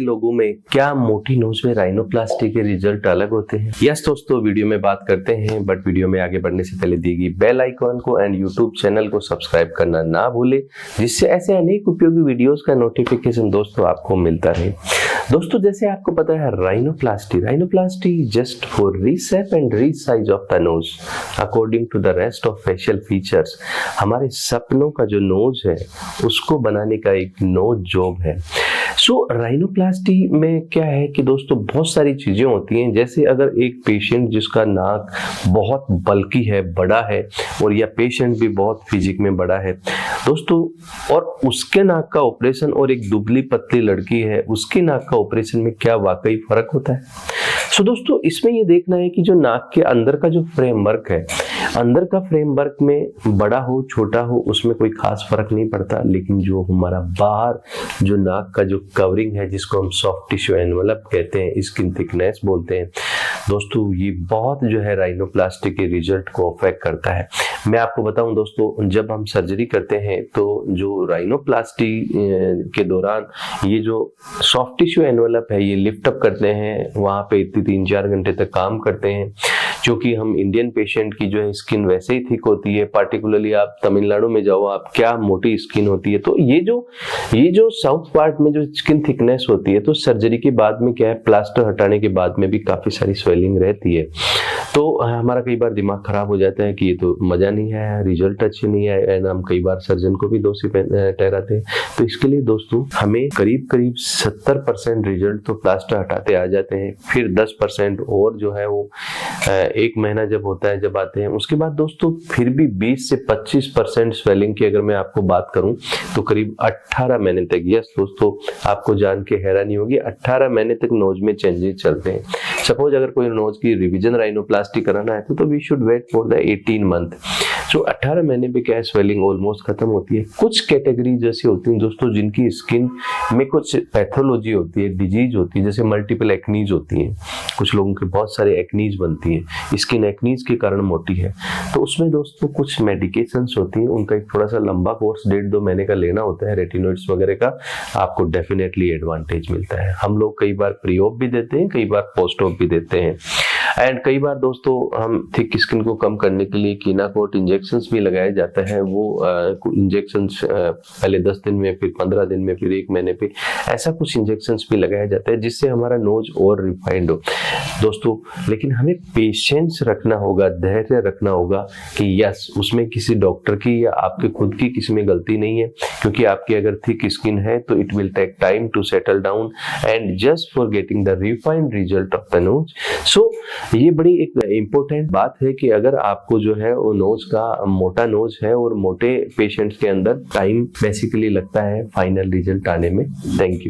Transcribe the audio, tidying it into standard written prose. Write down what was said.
लोगों में क्या मोटी नोज में राइनोप्लास्टी के रिजल्ट अलग होते हैं? यस दोस्तों, वीडियो में बात करते हैं, बट वीडियो में आगे बढ़ने से पहले दी गई बेल आइकॉन को एंड यूट्यूब चैनल को सब्सक्राइब करना ना भूले, जिससे ऐसे अनेक उपयोगी वीडियोस का नोटिफिकेशन दोस्तों आपको मिलता रहे। दोस्तों, जैसे आपको पता है rhinoplasty just for reshape and resize of the nose according to the rest of facial features. हमारे सपनों का जो नोज है उसको बनाने का एक नोज जॉब है। सो राइनोप्लास्टी में क्या है कि दोस्तों बहुत सारी चीजें होती हैं। जैसे अगर एक पेशेंट जिसका नाक बहुत बल्कि है, बड़ा है, और या पेशेंट भी बहुत फिजिक में बड़ा है दोस्तों, और उसके नाक का ऑपरेशन और एक दुबली पतली लड़की है उसके नाक का ऑपरेशन में क्या वाकई फर्क होता है? सो दोस्तों, इसमें ये देखना है कि जो नाक के अंदर का जो फ्रेमवर्क है, अंदर का फ्रेमवर्क में बड़ा हो छोटा हो उसमें कोई खास फर्क नहीं पड़ता, लेकिन जो हमारा बाहर जो नाक का जो कवरिंग है, जिसको हम सॉफ्ट टिश्यू एनवलप कहते हैं, स्किन थिकनेस बोलते हैं दोस्तों, ये बहुत जो है राइनोप्लास्टी के रिजल्ट को अफेक्ट करता है। मैं आपको बताऊं दोस्तों, जब हम सर्जरी करते हैं तो जो राइनोप्लास्टी के दौरान ये जो सॉफ्ट टिश्यू एनवलप है ये लिफ्ट अप करते हैं, वहां पे 3-4 घंटे तक काम करते हैं, क्योंकि हम इंडियन पेशेंट की जो है स्किन वैसे ही थिक होती है। पार्टिकुलरली आप तमिलनाडु में जाओ, आप क्या मोटी स्किन होती है। तो ये जो साउथ पार्ट में जो स्किन थिकनेस होती है, तो सर्जरी के बाद में क्या है, प्लास्टर हटाने के बाद में भी काफी सारी स्वेलिंग रहती है। तो हमारा कई बार दिमाग खराब हो जाता है कि ये तो मजा नहीं है, रिजल्ट अच्छे नहीं है, एंड हम कई बार सर्जन को भी दोषी ठहराते हैं। तो इसके लिए दोस्तों हमें करीब 70% रिजल्ट तो प्लास्टर हटाते आ जाते हैं, फिर 10% और जो है वो 1 महीना जब होता है, जब आते हैं, उसके बाद दोस्तों फिर भी 20 से 25% स्वेलिंग की अगर मैं आपको बात करूं तो करीब 18 महीने तक। यस दोस्तों, आपको जान के हैरानी होगी, 18 महीने तक नोज में चेंजेस चलते हैं। सपोज अगर कोई नोज की रिवीजन राइनोप्लास्टी कराना है तो we should wait for the 18 month. So 18 महीने पे क्या है, स्वेलिंग ऑलमोस्ट खत्म होती है। कुछ कैटेगरी जैसी होती हैं दोस्तों जिनकी स्किन में कुछ पैथोलॉजी होती है, डिजीज होती है, जैसे मल्टीपल एक्नीज होती हैं। कुछ लोगों के बहुत सारे एक्नीज बनती हैं, स्किन एक्नीज के कारण मोटी है। तो उसमें दोस्तों कुछ मेडिकेशंस होती हैं, उनका एक थोड़ा सा लंबा कोर्स 1.5-2 महीने का लेना होता है, रेटिनॉइड्स वगैरह का, आपको डेफिनेटली एडवांटेज मिलता है। हम लोग कई बार प्री ऑप भी देते हैं, कई बार पोस्ट ऑप भी देते हैं, एंड कई बार दोस्तों हम थिक स्किन को कम करने के लिए कीनाकोट इंजेक्शंस भी लगाया जाता है। वो इंजेक्शंस पहले 10 दिन में, फिर 15 दिन में, फिर 1 महीने पे, ऐसा कुछ इंजेक्शंस भी लगाया जाता है जिससे हमारा नोज और रिफाइंड हो दोस्तों। लेकिन हमें पेशेंस रखना होगा, धैर्य रखना होगा कि यस, उसमें किसी डॉक्टर की या आपके खुद की किसी में गलती नहीं है, क्योंकि आपकी अगर थिक स्किन है तो it will take time to settle down and just for getting the refined result of the nose. So ये बड़ी एक इम्पोर्टेंट बात है कि अगर आपको जो है वो नोज का मोटा नोज है, और मोटे पेशेंट्स के अंदर टाइम बेसिकली लगता है फाइनल रिजल्ट आने में। Thank you.